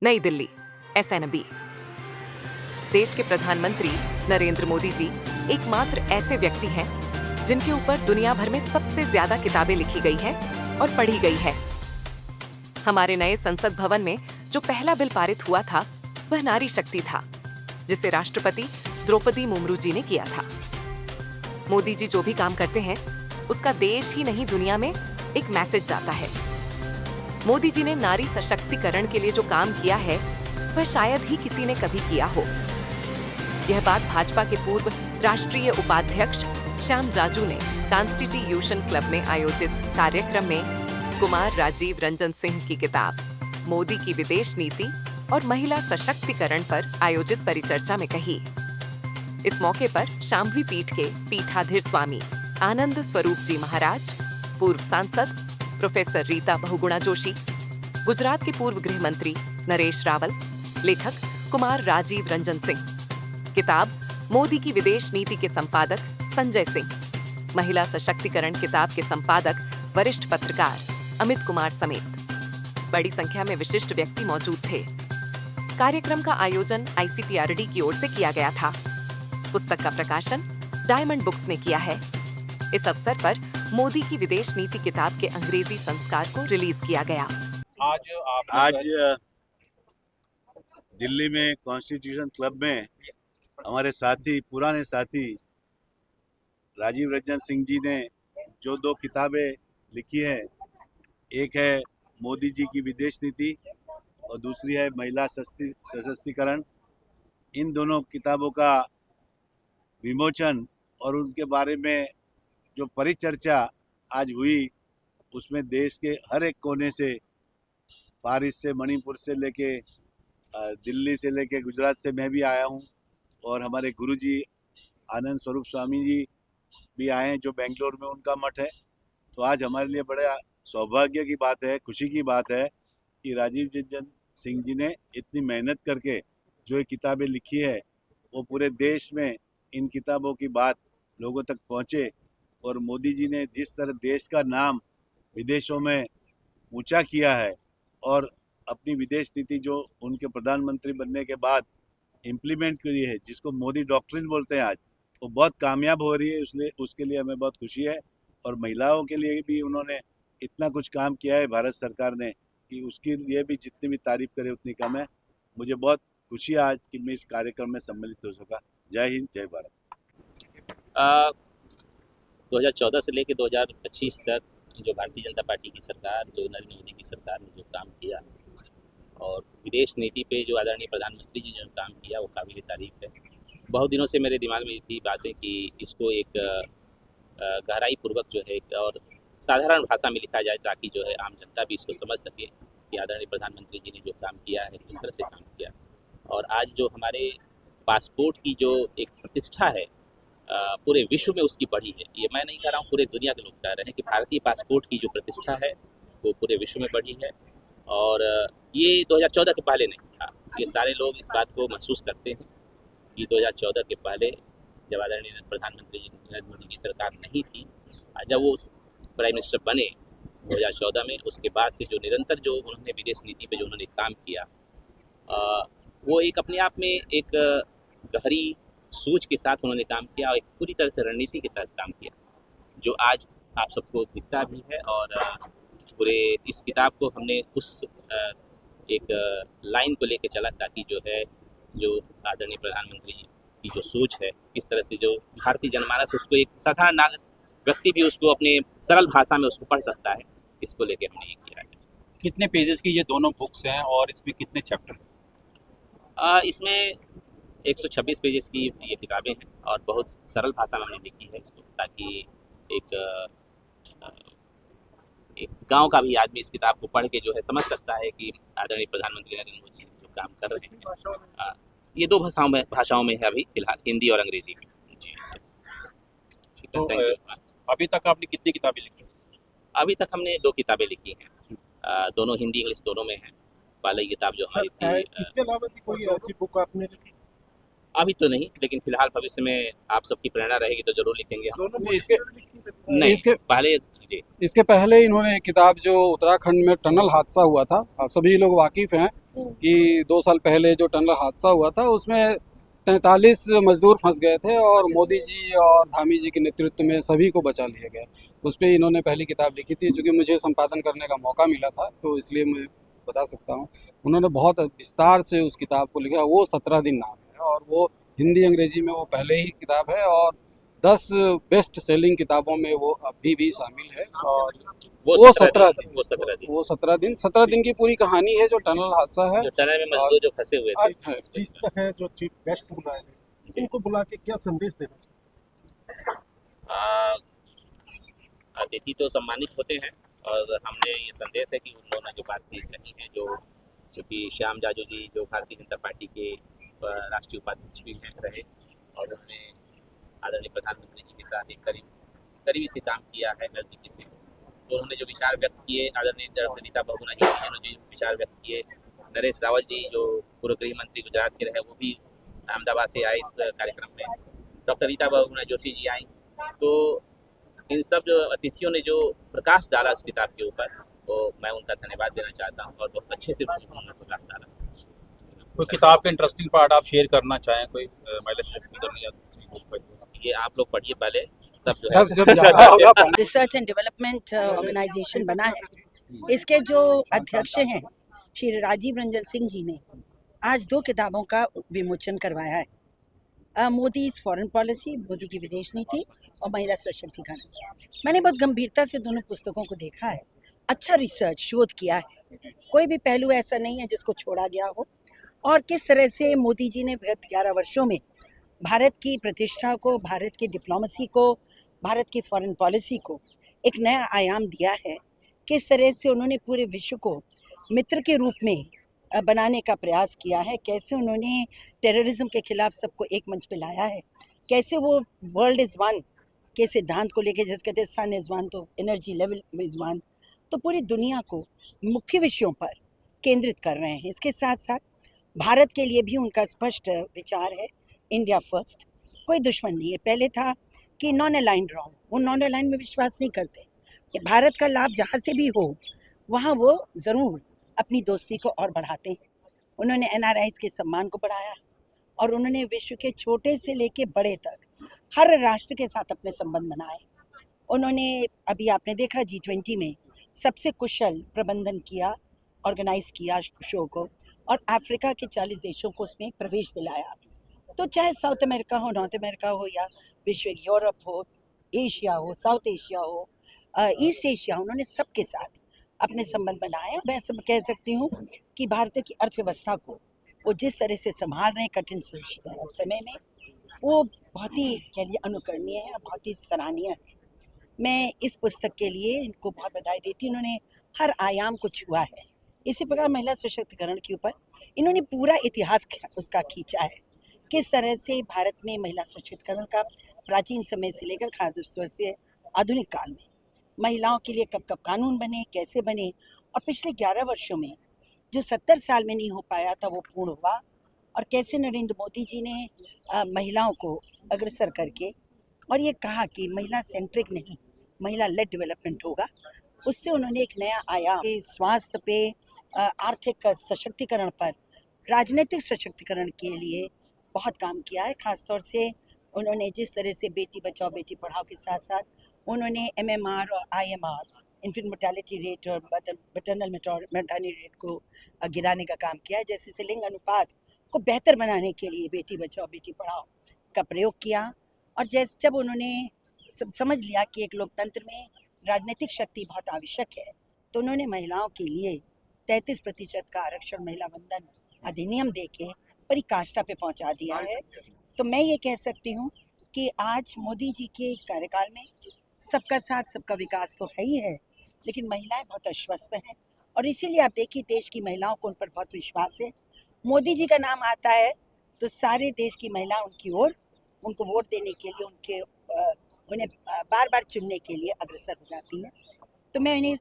नई दिल्ली, SNB। देश के प्रधानमंत्री नरेंद्र मोदी जी एकमात्र ऐसे व्यक्ति हैं जिनके ऊपर दुनिया भर में सबसे ज्यादा किताबें लिखी गई हैं और पढ़ी गई है। हमारे नए संसद भवन में जो पहला बिल पारित हुआ था वह नारी शक्ति था, जिसे राष्ट्रपति द्रौपदी मुर्मू जी ने किया था। मोदी जी जो भी काम करते हैं उसका देश ही नहीं दुनिया में एक मैसेज जाता है। मोदी जी ने नारी सशक्तिकरण के लिए जो काम किया है वह शायद ही किसी ने कभी किया हो। यह बात भाजपा के पूर्व राष्ट्रीय उपाध्यक्ष श्याम जाजू ने कॉन्स्टिट्यूशन क्लब में आयोजित कार्यक्रम में कुमार राजीव रंजन सिंह की किताब मोदी की विदेश नीति और महिला सशक्तिकरण पर आयोजित परिचर्चा में कही। इस मौके पर शाम्भवी पीठ के पीठाधीश स्वामी आनंद स्वरूप जी महाराज, पूर्व सांसद प्रोफेसर रीता बहुगुणा जोशी, गुजरात के पूर्व गृह मंत्री नरेश रावल, लेखक कुमार राजीव रंजन सिंह, किताब मोदी की विदेश नीति के संपादक संजय सिंह, महिला सशक्तिकरण किताब के संपादक वरिष्ठ पत्रकार अमित कुमार समेत बड़ी संख्या में विशिष्ट व्यक्ति मौजूद थे। कार्यक्रम का आयोजन ICPRD की ओर से किया गया था। पुस्तक का प्रकाशन डायमंड बुक्स ने किया है। इस अवसर पर मोदी की विदेश नीति किताब के अंग्रेजी संस्कार को रिलीज किया गया। आज दिल्ली में कॉन्स्टिट्यूशन क्लब में हमारे साथी, पुराने साथी राजीव रंजन सिंह जी ने जो 2 किताबें लिखी है, एक है मोदी जी की विदेश नीति और दूसरी है महिला सशक्तिकरण। इन दोनों किताबों का विमोचन और उनके बारे में जो परिचर्चा आज हुई, उसमें देश के हर एक कोने से, पारिस से, मणिपुर से लेके दिल्ली से लेके गुजरात से मैं भी आया हूँ और हमारे गुरुजी आनंद स्वरूप स्वामी जी भी आए हैं जो बेंगलोर में उनका मठ है। तो आज हमारे लिए बड़ा सौभाग्य की बात है, खुशी की बात है कि राजीव रंजन सिंह जी ने इतनी मेहनत करके जो ये किताबें लिखी है वो पूरे देश में इन किताबों की बात लोगों तक पहुँचे और मोदी जी ने जिस तरह देश का नाम विदेशों में ऊंचा किया है और अपनी विदेश नीति जो उनके प्रधानमंत्री बनने के बाद इम्प्लीमेंट करी है, जिसको मोदी डॉक्ट्रिन बोलते हैं आज, वो बहुत कामयाब हो रही है। इसलिए उसके लिए हमें बहुत खुशी है और महिलाओं के लिए भी उन्होंने इतना कुछ काम किया है भारत सरकार ने कि उसके लिए भी जितनी भी तारीफ करे उतनी कम है। मुझे बहुत खुशी है आज कि मैं इस कार्यक्रम में सम्मिलित हो सका। जय हिंद, जय भारत। 2014 से लेकर 2025 तक जो भारतीय जनता पार्टी की सरकार, जो नरेंद्र मोदी की सरकार ने जो काम किया और विदेश नीति पे जो आदरणीय प्रधानमंत्री जी ने जो काम किया वो काबिल तारीफ है। बहुत दिनों से मेरे दिमाग में थी बातें कि इसको एक गहराई पूर्वक जो है और साधारण भाषा में लिखा जाए ताकि जो है आम जनता भी इसको समझ सके कि आदरणीय प्रधानमंत्री जी ने जो काम किया है किस तरह से काम किया। और आज जो हमारे पासपोर्ट की जो एक प्रतिष्ठा है पूरे विश्व में उसकी बढ़ी है। ये मैं नहीं कह रहा हूँ, पूरे दुनिया के लोग कह रहे हैं कि भारतीय पासपोर्ट की जो प्रतिष्ठा है वो पूरे विश्व में बढ़ी है। और ये 2014 के पहले नहीं था। ये सारे लोग इस बात को महसूस करते हैं कि 2014 के पहले जब आदरणीय प्रधानमंत्री नरेंद्र मोदी की सरकार नहीं थी, जब वो प्राइम मिनिस्टर बने 2014 में, उसके बाद से जो निरंतर जो उन्होंने विदेश नीति पे जो उन्होंने काम किया वो एक अपने आप में एक गहरी सोच के साथ उन्होंने काम किया और एक पूरी तरह से रणनीति के तहत काम किया जो आज आप सबको दिखता भी है। और पूरे इस किताब को हमने उस एक लाइन को लेके चला ताकि जो है जो आदरणीय प्रधानमंत्री की जो सोच है किस तरह से जो भारतीय जनमानस उसको एक साधारण नागरिक व्यक्ति भी उसको अपने सरल भाषा में उसको पढ़ सकता है, इसको लेके हमने ये किया है। कितने पेजेस की ये दोनों बुक्स हैं और इसमें कितने चैप्टर? इसमें 126 पेजेस की ये किताबें हैं और बहुत सरल भाषा में हमने लिखी है इसको ताकि एक गांव का भी आदमी इस किताब को पढ़ के जो है समझ सकता है कि आदरणीय प्रधानमंत्री नरेंद्र मोदी जो काम कर रहे हैं। ये 2 भाषाओं में है अभी फिलहाल, हिंदी और अंग्रेजी में। जी ठीक है, थैंक यू। अभी तक आपने कितनी किताबें लिखी? अभी तक हमने 2 किताबें लिखी हैं, दोनों हिंदी इंग्लिश दोनों में हैं। पहली किताब जो हमारी थी, इसके अलावा भी कोई ऐसी बुक आपने लिखी? अभी तो नहीं, लेकिन फिलहाल भविष्य में आप सबकी प्रेरणा रहेगी तो जरूर लिखेंगे हम। नहीं, इसके पहले इन्होंने किताब जो उत्तराखंड में टनल हादसा हुआ था, आप सभी लोग वाकिफ हैं, कि 2 साल पहले जो टनल हादसा हुआ था उसमें 43 मजदूर फंस गए थे और मोदी जी और धामी जी के नेतृत्व में सभी को बचा लिया गया। उस पर इन्होंने पहली किताब लिखी थी। चूँकि मुझे संपादन करने का मौका मिला था तो इसलिए मैं बता सकता हूँ। उन्होंने बहुत विस्तार से उस किताब को लिखा। वो 17 दिन नाम है और वो हिंदी अंग्रेजी में वो पहले ही किताब है और 10 बेस्ट सेलिंग किताबों में वो अभी भी शामिल है। और वो 17 दिन 17 दिन की पूरी कहानी है जो टनल हादसा है। जो टनल में मजदूर जो फंसे हुए थे। चीज है जो चीफ गेस्ट बुलाए हैं, उनको बुला के क्या संदेश देना? अतिथि तो सम्मानित होते हैं और हमने ये संदेश है कि उन लोगों ने जो बात कही है, जो क्योंकि श्याम जाजू जी जो भारतीय जनता पार्टी के राष्ट्रीय उपाध्यक्ष भी रहे और उन्होंने आदरणीय प्रधानमंत्री जी के साथ एक करीबी से काम किया है नज़दीकी से। तो उन्होंने जो विचार व्यक्त किए, आदरणीय रीता बहुगुणा जी ने जो विचार व्यक्त किए, नरेश रावल जी जो पूर्व गृह मंत्री गुजरात के रहे वो भी अहमदाबाद से आए इस कार्यक्रम में, डॉक्टर रीता बहुगुणा जोशी जी आई। तो इन सब जो अतिथियों ने जो प्रकाश डाला उस किताब के ऊपर, तो मैं उनका धन्यवाद देना चाहता हूँ और बहुत अच्छे से उन्होंने प्रकाश डाला। कोई किताब के इंटरेस्टिंग पार्ट आप शेयर करना चाहें, कोई महिला सशक्तिकरण या दूसरी कोई? ये आप लोग पढ़िए पहले, तब जो जब ज़्यादा होगा रिसर्च एंड डेवलपमेंट ऑर्गेनाइजेशन बना है। इसके जो अध्यक्ष हैं श्री राजीव रंजन सिंह जी ने आज 2 किताबों का विमोचन करवाया है। मोदी फॉरेन पॉलिसी, मोदी की विदेश नीति और महिला सशक्तिकरण। मैंने बहुत गंभीरता से दोनों पुस्तकों को देखा है। अच्छा रिसर्च शोध किया है, कोई भी पहलू ऐसा नहीं है जिसको छोड़ा गया हो। और किस तरह से मोदी जी ने विगत 11 वर्षों में भारत की प्रतिष्ठा को, भारत की डिप्लोमेसी को, भारत की फॉरेन पॉलिसी को एक नया आयाम दिया है। किस तरह से उन्होंने पूरे विश्व को मित्र के रूप में बनाने का प्रयास किया है, कैसे उन्होंने टेररिज्म के खिलाफ सबको एक मंच पे लाया है, कैसे वो वर्ल्ड इज़ वन के सिद्धांत को लेके, जैसे कहते हैं सन इज़ वन तो एनर्जी लेवल इज़ वन, तो पूरी दुनिया को मुख्य विषयों पर केंद्रित कर रहे हैं। इसके साथ साथ भारत के लिए भी उनका स्पष्ट विचार है, इंडिया फर्स्ट। कोई दुश्मन नहीं है। पहले था कि नॉन अलाइंड रहो, वो नॉन अलाइंड में विश्वास नहीं करते कि भारत का लाभ जहाँ से भी हो वहाँ वो ज़रूर अपनी दोस्ती को और बढ़ाते हैं। उन्होंने NRIs के सम्मान को बढ़ाया और उन्होंने विश्व के छोटे से लेके बड़े तक हर राष्ट्र के साथ अपने संबंध बनाए। उन्होंने अभी आपने देखा G20 में सबसे कुशल प्रबंधन किया, ऑर्गेनाइज किया शो को, और अफ्रीका के 40 देशों को उसमें प्रवेश दिलाया। तो चाहे साउथ अमेरिका हो, नॉर्थ अमेरिका हो या विश्व यूरोप हो, एशिया हो, साउथ एशिया हो, ईस्ट एशिया, उन्होंने सबके साथ अपने संबंध बनाए। मैं सब कह सकती हूँ कि भारत की अर्थव्यवस्था को वो जिस तरह से संभाल रहे हैं कठिन समय में, वो बहुत ही कह लिए अनुकरणीय है, बहुत ही सराहनीय है। मैं इस पुस्तक के लिए इनको बहुत बधाई देती हूँ। इन्होंने हर आयाम को छुआ है। इसी प्रकार महिला सशक्तिकरण के ऊपर इन्होंने पूरा इतिहास उसका खींचा है, किस तरह से भारत में महिला सशक्तिकरण का प्राचीन समय से लेकर खासतौर से आधुनिक काल में महिलाओं के लिए कब कब कानून बने, कैसे बने, और पिछले 11 वर्षों में जो 70 साल में नहीं हो पाया था वो पूर्ण हुआ, और कैसे नरेंद्र मोदी जी ने महिलाओं को अग्रसर करके और ये कहा कि महिला सेंट्रिक नहीं, महिला लेड डेवलपमेंट होगा। उससे उन्होंने एक नया आयाम स्वास्थ्य पे, आर्थिक सशक्तिकरण पर, राजनीतिक सशक्तिकरण के लिए बहुत काम किया है। खासतौर से उन्होंने जिस तरह से बेटी बचाओ बेटी पढ़ाओ के साथ साथ उन्होंने MMR और IMR, इन्फेंट मोर्टेलिटी रेट और मैटरनल मोर्टेलिटी रेट को गिराने का काम किया है। जैसे से लिंग अनुपात को बेहतर बनाने के लिए बेटी बचाओ बेटी पढ़ाओ का प्रयोग किया। और जब उन्होंने समझ लिया कि एक लोकतंत्र में राजनीतिक शक्ति बहुत आवश्यक है, तो उन्होंने महिलाओं के लिए 33% का आरक्षण महिला वंदन अधिनियम देके पराकाष्ठा पे पहुंचा दिया है। तो मैं ये कह सकती हूँ कि आज मोदी जी के कार्यकाल में सबका साथ सबका विकास तो है ही है, लेकिन महिलाएं बहुत आश्वस्त हैं, और इसीलिए आप देखिए देश की महिलाओं को उन पर बहुत विश्वास है। मोदी जी का नाम आता है तो सारे देश की महिला उनकी ओर, उनको वोट देने के लिए, उन्हें बार बार चुनने के लिए अग्रसर हो जाती हैं। तो मैं इन्हें